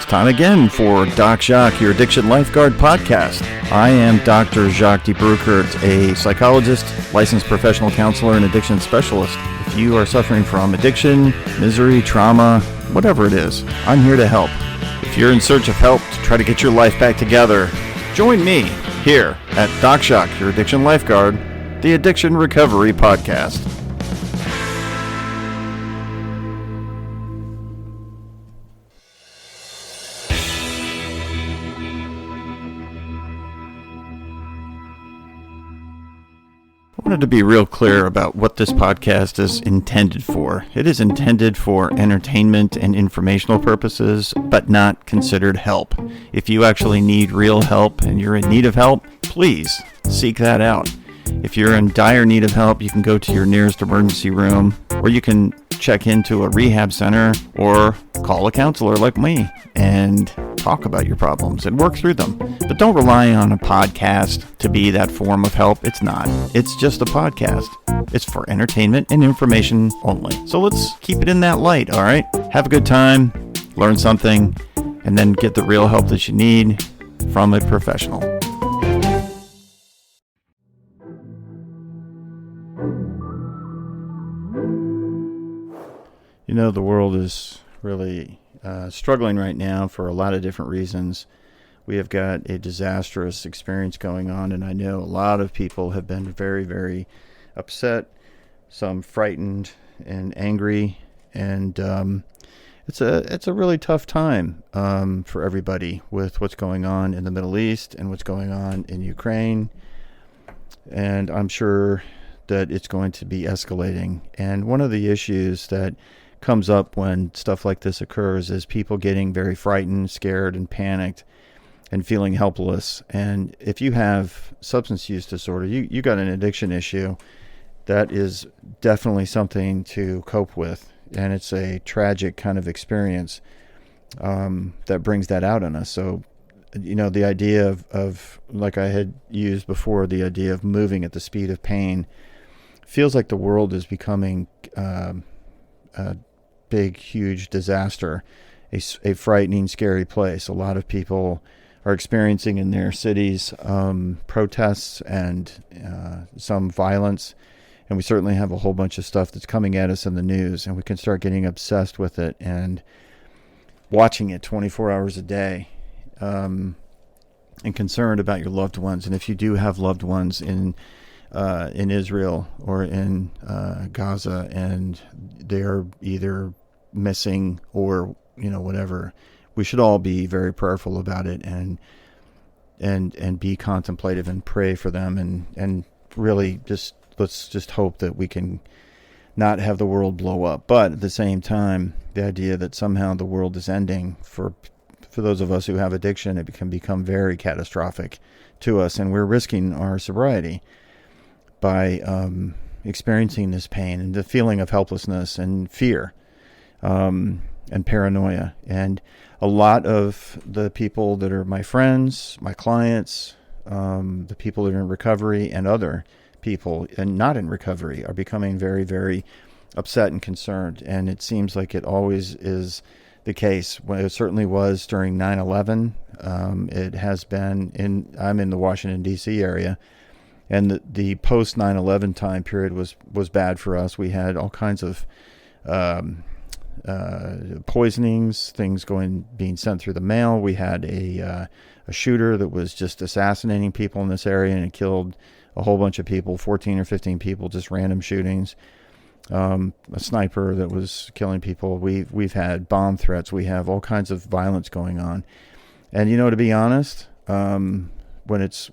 time again for Doc Jacques, your Addiction Lifeguard podcast. I am Dr. Jacques de Broekert, a psychologist, licensed professional counselor, and addiction specialist. If you are suffering from addiction, misery, trauma, whatever it is, I'm here to help. If you're in search of help to try to get your life back together, join me here at Doc Jacques, your Addiction Lifeguard, the Addiction Recovery Podcast. I wanted to be real clear about what this podcast is intended for. It is intended for entertainment and informational purposes, but not considered help. If you actually need real help and you're in need of help, please seek that out. If you're in dire need of help, you can go to your nearest emergency room, or you can check into a rehab center or call a counselor like me and talk about your problems and work through them. But don't rely on a podcast to be that form of help. It's not. It's just a podcast. It's for entertainment and information only. So let's keep it in that light, all right? Have a good time, learn something, and then get the real help that you need from a professional. You know, the world is really struggling right now for a lot of different reasons. We have got a disastrous experience going on, and I know a lot of people have been very, very upset, some frightened and angry, and it's a really tough time for everybody with what's going on in the Middle East and what's going on in Ukraine, and I'm sure that it's going to be escalating. And one of the issues that comes up when stuff like this occurs is people getting very frightened, scared, and panicked and feeling helpless. And if you have substance use disorder, you got an addiction issue, that is definitely something to cope with. And it's a tragic kind of experience that brings that out in us. So, you know, the idea of, like I had used before, the idea of moving at the speed of pain feels like the world is becoming a big, huge disaster, a frightening, scary place. A lot of people are experiencing in their cities protests and some violence, and we certainly have a whole bunch of stuff that's coming at us in the news, and we can start getting obsessed with it and watching it 24 hours a day, and concerned about your loved ones. And if you do have loved ones in Israel or in Gaza, and they're either missing or, you know, whatever, we should all be very prayerful about it and be contemplative and pray for them, and really let's just hope that we can not have the world blow up. But at the same time, the idea that somehow the world is ending, for those of us who have addiction, it can become very catastrophic to us, and we're risking our sobriety by experiencing this pain and the feeling of helplessness and fear and paranoia. And a lot of the people that are my friends, my clients, the people that are in recovery and other people and not in recovery are becoming very, very upset and concerned. And it seems like it always is the case. Well, it certainly was during 9/11. It has been I'm in the Washington, D.C. area. And the post 9/11 time period was bad for us. We had all kinds of poisonings, things being sent through the mail. We had a shooter that was just assassinating people in this area, and it killed a whole bunch of people, 14 or 15 people, just random shootings. A sniper that was killing people. We've had bomb threats. We have all kinds of violence going on. And, you know, to be honest, when it's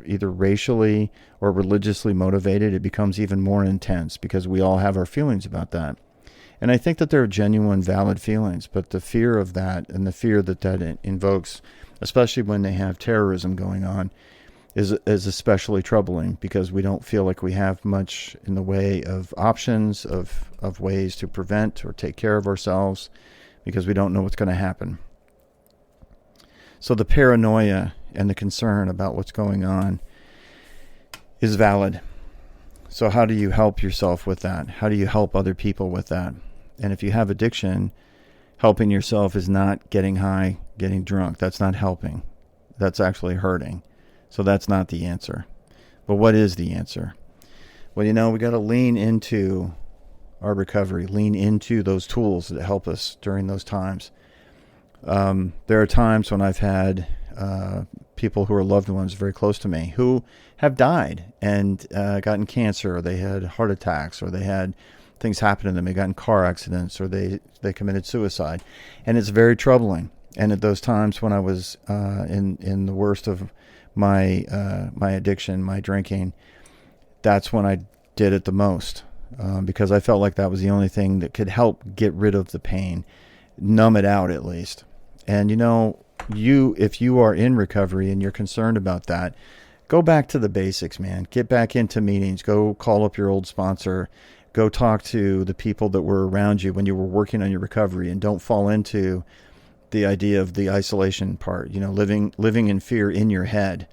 either racially or religiously motivated, it becomes even more intense, because we all have our feelings about that. And I think that there are genuine, valid feelings, but the fear of that and the fear that invokes, especially when they have terrorism going on, is especially troubling, because we don't feel like we have much in the way of options, of ways to prevent or take care of ourselves, because we don't know what's going to happen. So the paranoia and the concern about what's going on is valid. So how do you help yourself with that? How do you help other people with that? And if you have addiction, Helping yourself is not getting high, getting drunk. That's not helping. That's actually hurting. So that's not the answer. But what is the answer? Well, we got to lean into our recovery, lean into those tools that help us during those times. There are times when I've had people who are loved ones very close to me who have died and gotten cancer, or they had heart attacks, or they had things happen to them. They got in car accidents, or they committed suicide. And it's very troubling. And at those times when I was in the worst of my addiction, my drinking, that's when I did it the most, because I felt like that was the only thing that could help get rid of the pain, numb it out at least. And if you are in recovery and you're concerned about that, go back to the basics, man. Get back into meetings. Go call up your old sponsor. Go talk to the people that were around you when you were working on your recovery, and don't fall into the idea of the isolation part, living in fear in your head.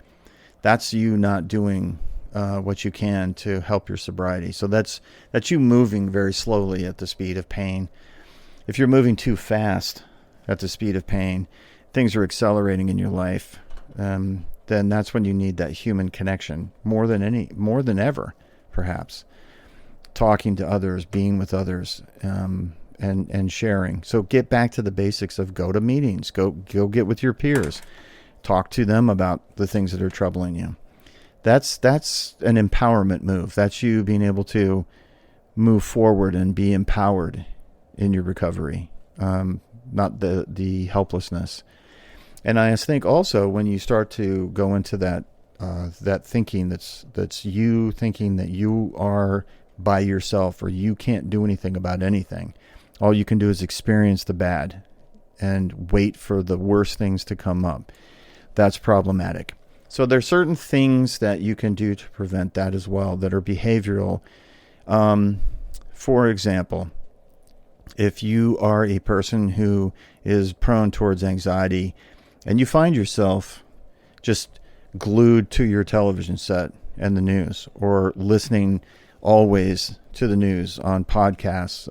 That's you not doing what you can to help your sobriety. So that's you moving very slowly at the speed of pain. If you're moving too fast at the speed of pain, things are accelerating in your life, then that's when you need that human connection more than ever, perhaps. Talking to others, being with others, and sharing. So get back to the basics of go to meetings, go get with your peers, talk to them about the things that are troubling you. That's an empowerment move. That's you being able to move forward and be empowered in your recovery, not the helplessness. And I think also when you start to go into that thinking that's you thinking that you are by yourself, or you can't do anything about anything. All you can do is experience the bad and wait for the worst things to come up. That's problematic. So there's certain things that you can do to prevent that as well that are behavioral. For example, if you are a person who is prone towards anxiety and you find yourself just glued to your television set and the news, or listening always to the news on podcasts,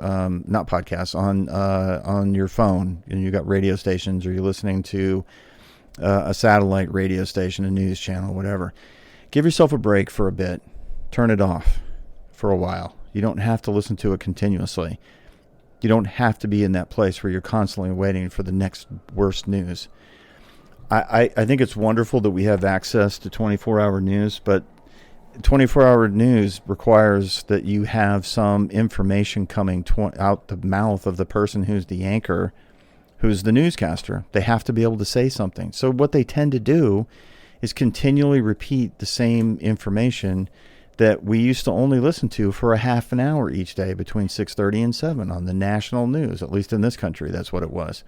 not podcasts, on your phone, and you got radio stations, or you're listening to a satellite radio station, a news channel, whatever. Give yourself a break for a bit. Turn it off for a while. You don't have to listen to it continuously. You don't have to be in that place where you're constantly waiting for the next worst news. I think it's wonderful that we have access to 24-hour news, but 24-hour news requires that you have some information coming out the mouth of the person who's the anchor, who's the newscaster. They have to be able to say something. So what they tend to do is continually repeat the same information that we used to only listen to for a half an hour each day between 6:30 and 7 on the national news. At least in this country, that's what it was.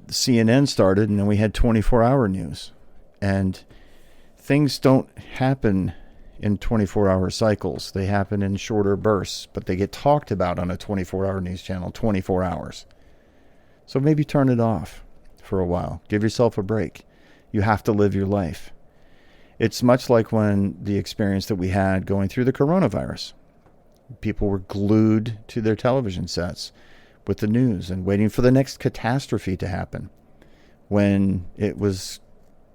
CNN started, and then we had 24-hour news. And things don't happen in 24-hour cycles. They happen in shorter bursts, but they get talked about on a 24-hour news channel 24 hours. So maybe turn it off for a while. Give yourself a break. You have to live your life. It's much like when the experience that we had going through the coronavirus. People were glued to their television sets with the news and waiting for the next catastrophe to happen, when it was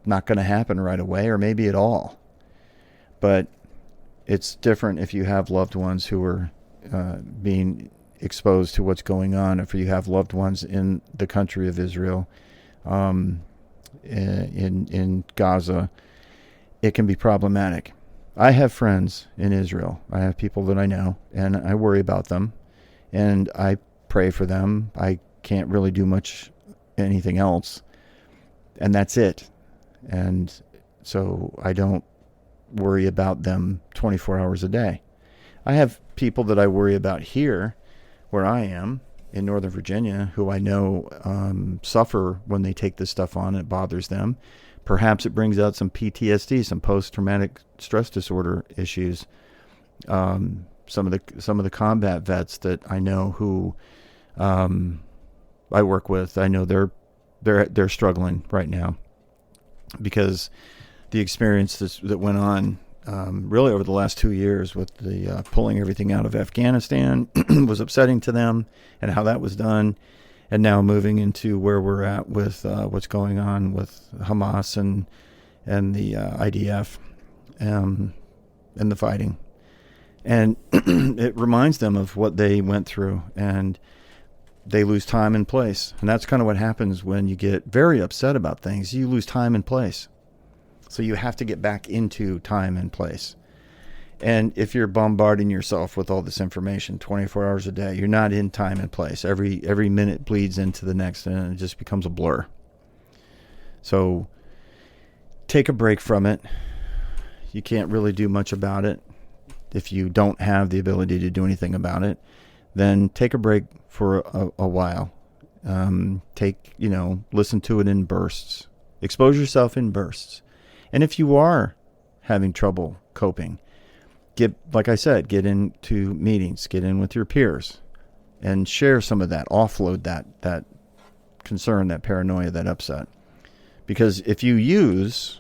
not going to happen right away, or maybe at all. But it's different if you have loved ones who are being exposed to what's going on. If you have loved ones in the country of Israel, in Gaza, it can be problematic. I have friends in Israel. I have people that I know, and I worry about them, and I pray for them. I can't really do anything else, and that's it. And so I don't worry about them 24 hours a day. I have people that I worry about here where I am in Northern Virginia who I know suffer when they take this stuff on. It bothers them. Perhaps it brings out some PTSD, some post-traumatic stress disorder issues. Some of the combat vets that I know who I work with, I know they're struggling right now because the experience that went on really over the last 2 years with the pulling everything out of Afghanistan was upsetting to them, and how that was done. and now moving into where we're at with what's going on with Hamas and the IDF and the fighting. And it reminds them of what they went through, and they lose time and place. And that's kind of what happens when you get very upset about things. You lose time and place. So you have to get back into time and place. And if you're bombarding yourself with all this information 24 hours a day, you're not in time and place. Every minute bleeds into the next, and it just becomes a blur. So take a break from it. You can't really do much about it. If you don't have the ability to do anything about it, then take a break for a while. Listen to it in bursts. Expose yourself in bursts. And if you are having trouble coping, like I said, get into meetings, get in with your peers, and share some of that, offload that concern, that paranoia, that upset. Because if you use,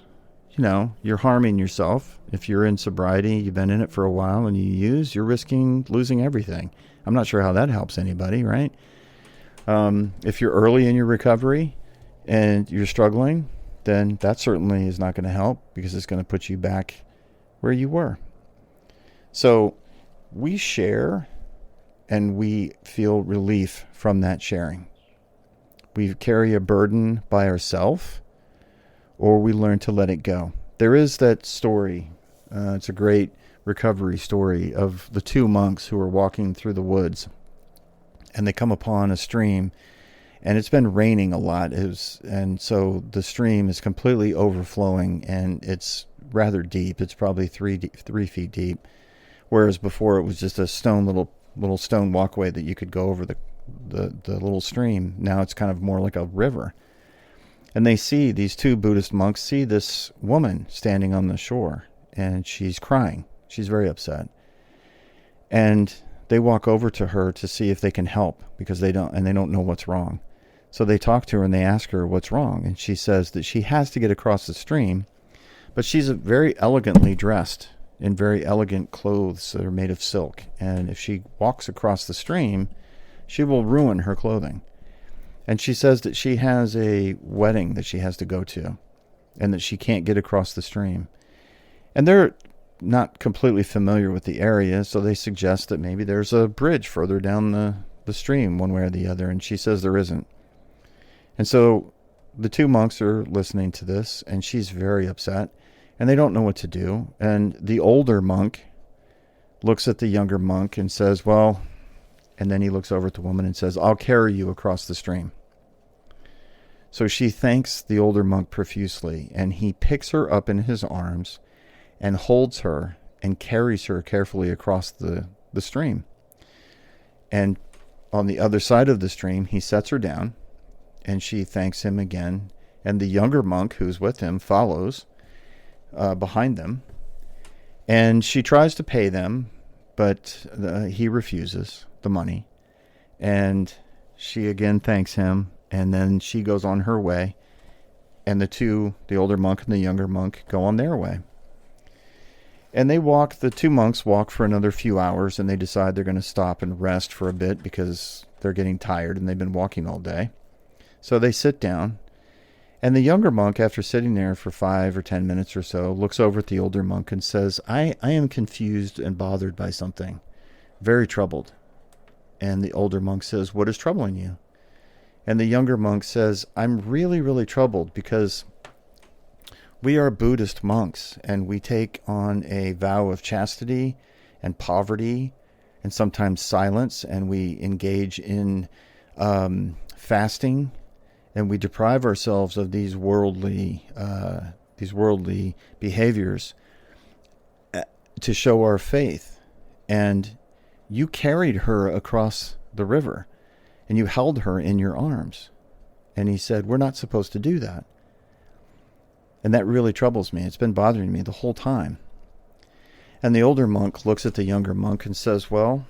you're harming yourself. If you're in sobriety, you've been in it for a while, and you use, you're risking losing everything. I'm not sure how that helps anybody, right? If you're early in your recovery and you're struggling, then that certainly is not going to help, because it's going to put you back where you were. So we share, and we feel relief from that sharing. We carry a burden by ourselves, or we learn to let it go. There is that story. It's a great recovery story of the two monks who are walking through the woods, and they come upon a stream, and it's been raining a lot. And so the stream is completely overflowing, and it's rather deep. It's probably 3 feet deep, whereas before it was just a little stone walkway that you could go over the little stream. Now it's kind of more like a river. And these two Buddhist monks see this woman standing on the shore, and she's crying. She's very upset. And they walk over to her to see if they can help, because they don't know what's wrong. So they talk to her and they ask her what's wrong. And she says that she has to get across the stream, but she's very elegantly dressed in very elegant clothes that are made of silk. And if she walks across the stream, she will ruin her clothing. And she says that she has a wedding that she has to go to, and that she can't get across the stream. And they're not completely familiar with the area, so they suggest that maybe there's a bridge further down the stream, one way or the other, and she says there isn't. And so the two monks are listening to this, and she's very upset, and they don't know what to do. And the older monk looks at the younger monk and says, well, and then he looks over at the woman and says, I'll carry you across the stream. So she thanks the older monk profusely, and he picks her up in his arms and holds her and carries her carefully across the stream. And on the other side of the stream, he sets her down, and she thanks him again. And the younger monk who's with him follows behind them. And she tries to pay them, but he refuses the money. And she again thanks him, and then she goes on her way. And the older monk and the younger monk, go on their way. And the two monks walk for another few hours, and they decide they're going to stop and rest for a bit because they're getting tired and they've been walking all day. So they sit down, and the younger monk, after sitting there for 5 or 10 minutes or so, looks over at the older monk and says, I am confused and bothered by something, very troubled. And the older monk says, what is troubling you? And the younger monk says, I'm really, really troubled because we are Buddhist monks, and we take on a vow of chastity and poverty and sometimes silence, and we engage in fasting, and we deprive ourselves of these worldly behaviors to show our faith. And you carried her across the river, and you held her in your arms. And he said, we're not supposed to do that. And that really troubles me. It's been bothering me the whole time. And the older monk looks at the younger monk and says, well,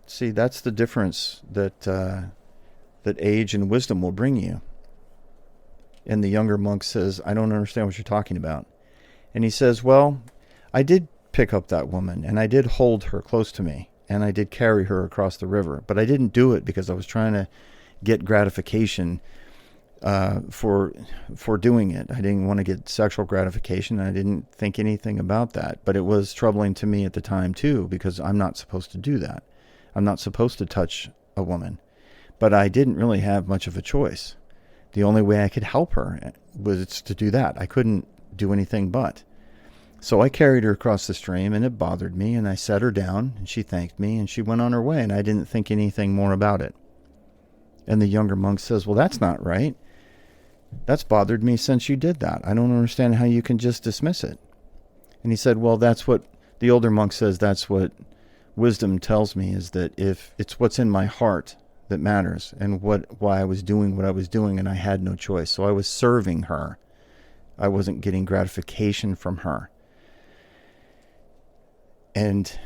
see, that's the difference that age and wisdom will bring you. And the younger monk says, I don't understand what you're talking about. And he says, well, I did pick up that woman, and I did hold her close to me, and I did carry her across the river. But I didn't do it because I was trying to get gratification for doing it. I didn't want to get sexual gratification. I didn't think anything about that. But it was troubling to me at the time too, because I'm not supposed to do that. I'm not supposed to touch a woman. But I didn't really have much of a choice. The only way I could help her was to do that. I couldn't do anything but. So I carried her across the stream, and it bothered me, and I set her down, and she thanked me, and she went on her way, and I didn't think anything more about it. And the younger monk says, well, that's not right. That's bothered me since you did that. I don't understand how you can just dismiss it. And he said, well, that's what the older monk says, that's what wisdom tells me, is that if it's what's in my heart that matters, and why I was doing what I was doing, and I had no choice. So I was serving her. I wasn't getting gratification from her. And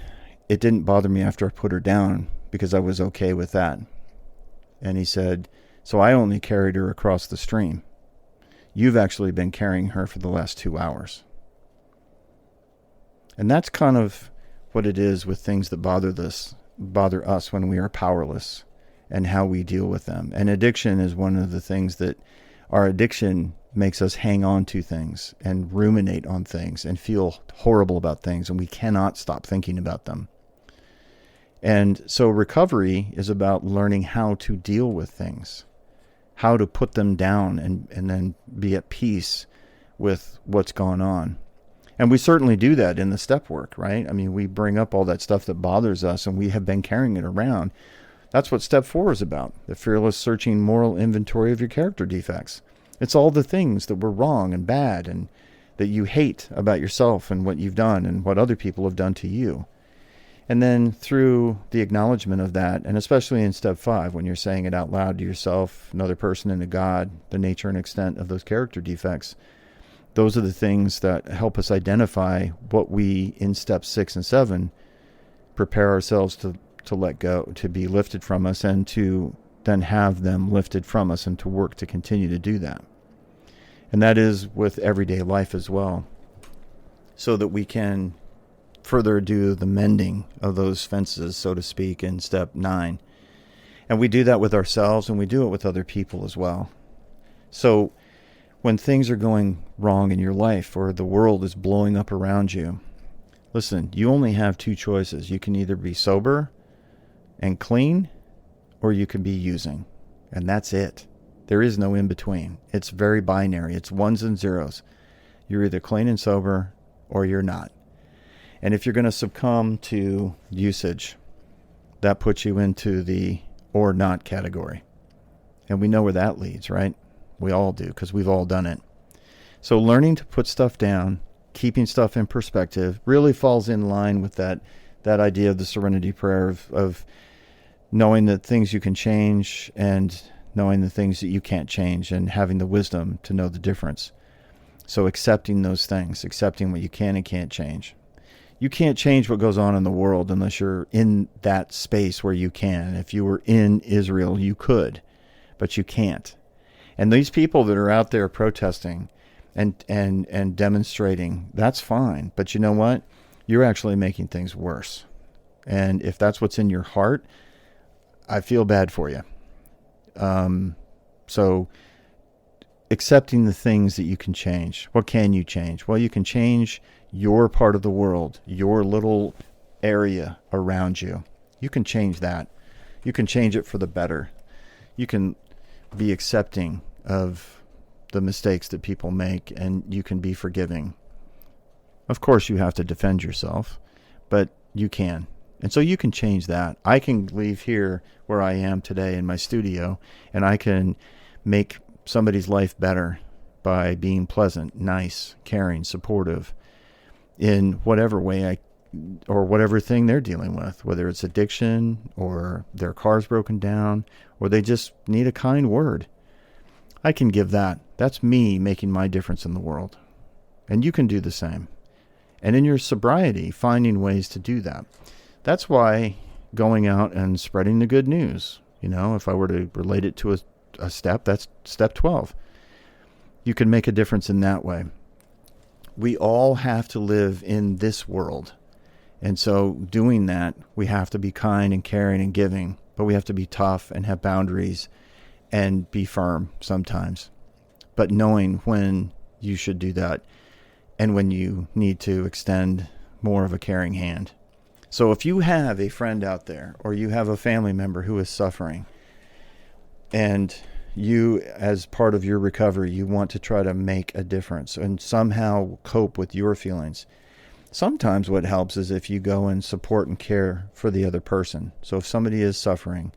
it didn't bother me after I put her down, because I was okay with that. And he said, so I only carried her across the stream. You've actually been carrying her for the last 2 hours. And that's kind of what it is with things that bother us when we are powerless, and how we deal with them. And addiction is one of the things that our addiction makes us hang on to things and ruminate on things and feel horrible about things, and we cannot stop thinking about them. And so recovery is about learning how to deal with things, how to put them down and then be at peace with what's gone on. And we certainly do that in the step work, right? I mean, we bring up all that stuff that bothers us, and we have been carrying it around. That's what step 4 is about, the fearless searching moral inventory of your character defects. It's all the things that were wrong and bad and that you hate about yourself and what you've done and what other people have done to you. And then through the acknowledgement of that, and especially in step 5, when you're saying it out loud to yourself, another person, and to God, the nature and extent of those character defects, those are the things that help us identify what we, in steps 6 and 7, prepare ourselves to let go, to be lifted from us, and to then have them lifted from us, and to work to continue to do that. And that is with everyday life as well, so that we can further do the mending of those fences, so to speak, in step 9. And we do that with ourselves, and we do it with other people as well. So when things are going wrong in your life, or the world is blowing up around you, listen, you only have 2 choices. You can either be sober and clean, or you can be using. And that's it. There is no in between. It's very binary. It's ones and zeros. You're either clean and sober, or you're not. And if you're going to succumb to usage, that puts you into the or not category. And we know where that leads, right? We all do, because we've all done it. So learning to put stuff down, keeping stuff in perspective, really falls in line with that idea of the serenity prayer of knowing that things you can change and knowing the things that you can't change, and having the wisdom to know the difference. So accepting those things, accepting what you can and can't change. You can't change what goes on in the world unless you're in that space where you can. If you were in Israel, you could, but you can't. And these people that are out there protesting and demonstrating, that's fine. But you know what? You're actually making things worse. And if that's what's in your heart, I feel bad for you. So accepting the things that you can change. What can you change? Well, you can change your part of the world, your little area around you. You can change that. You can change it for the better. You can be accepting of the mistakes that people make, and you can be forgiving. Of course, you have to defend yourself, but you can. And so you can change that. I can leave here where I am today in my studio, and I can make somebody's life better by being pleasant, nice, caring, supportive in whatever way or whatever thing they're dealing with, whether it's addiction or their car's broken down or they just need a kind word. I can give that. That's me making my difference in the world. And you can do the same. And in your sobriety, finding ways to do that. That's why going out and spreading the good news, if I were to relate it to a step, that's step 12. You can make a difference in that way. We all have to live in this world. And so doing that, we have to be kind and caring and giving, but we have to be tough and have boundaries and be firm sometimes, but knowing when you should do that and when you need to extend more of a caring hand. So if you have a friend out there or you have a family member who is suffering, and you, as part of your recovery, you want to try to make a difference and somehow cope with your feelings, sometimes what helps is if you go and support and care for the other person. So if somebody is suffering,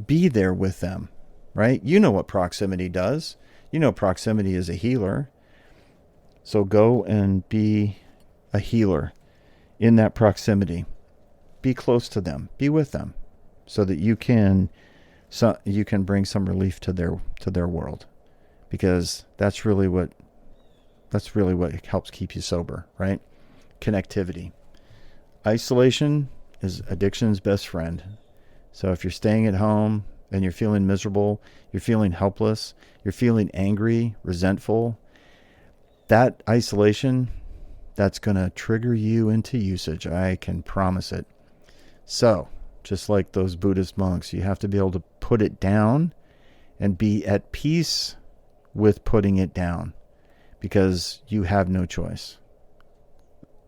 be there with them, right? You know what proximity does. You know proximity is a healer. So go and be a healer in that proximity. Be close to them. Be with them so that you can bring some relief to their world, because that's really what helps keep you sober, right? Connectivity. Isolation is addiction's best friend. So if you're staying at home and you're feeling miserable, you're feeling helpless, you're feeling angry, resentful, that isolation, that's going to trigger you into usage. I can promise it. So, just like those Buddhist monks, you have to be able to put it down and be at peace with putting it down, because you have no choice.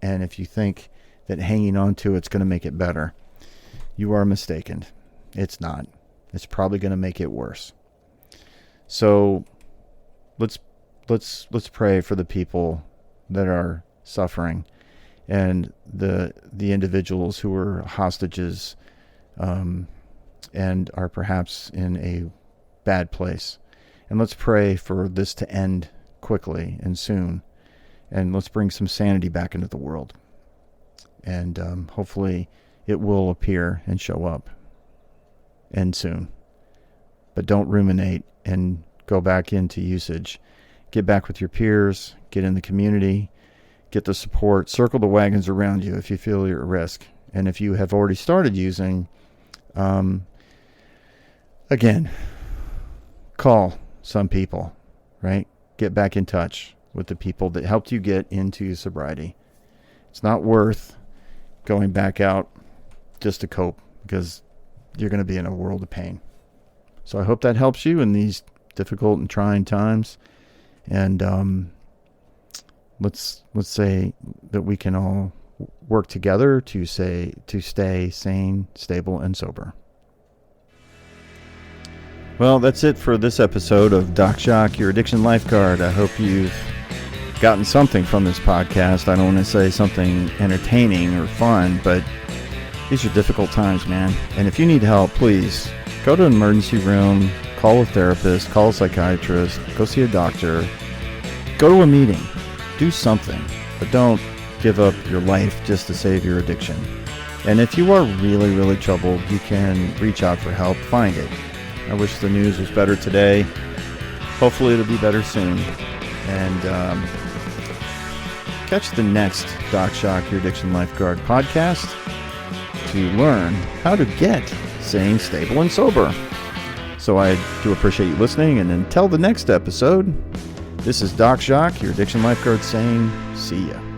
And if you think that hanging on to it's going to make it better, you are mistaken. It's not. It's probably going to make it worse. So let's pray for the people that are suffering and the individuals who are hostages and are perhaps in a bad place. And let's pray for this to end quickly and soon. And let's bring some sanity back into the world. And hopefully it will appear and show up. And soon. But don't ruminate and go back into usage. Get back with your peers. Get in the community. Get the support. Circle the wagons around you if you feel you're at risk. And if you have already started using, again, call some people, right? Get back in touch with the people that helped you get into sobriety. It's not worth going back out just to cope, because you're going to be in a world of pain. So I hope that helps you in these difficult and trying times. And let's say that we can all work together to stay sane, stable, and sober. Well, that's it for this episode of Doc Shock, Your Addiction Lifeguard. I hope you've gotten something from this podcast. I don't want to say something entertaining or fun, but these are difficult times, man. And if you need help, please go to an emergency room, call a therapist, call a psychiatrist, go see a doctor, go to a meeting, do something, but don't give up your life just to save your addiction. And if you are really, really troubled, you can reach out for help, find it. I wish the news was better today. Hopefully it'll be better soon. And catch the next Doc Shock, Your Addiction Lifeguard podcast to learn how to get sane, stable, and sober. So I do appreciate you listening, and until the next episode, this is Doc Shock, Your Addiction Lifeguard, saying see ya.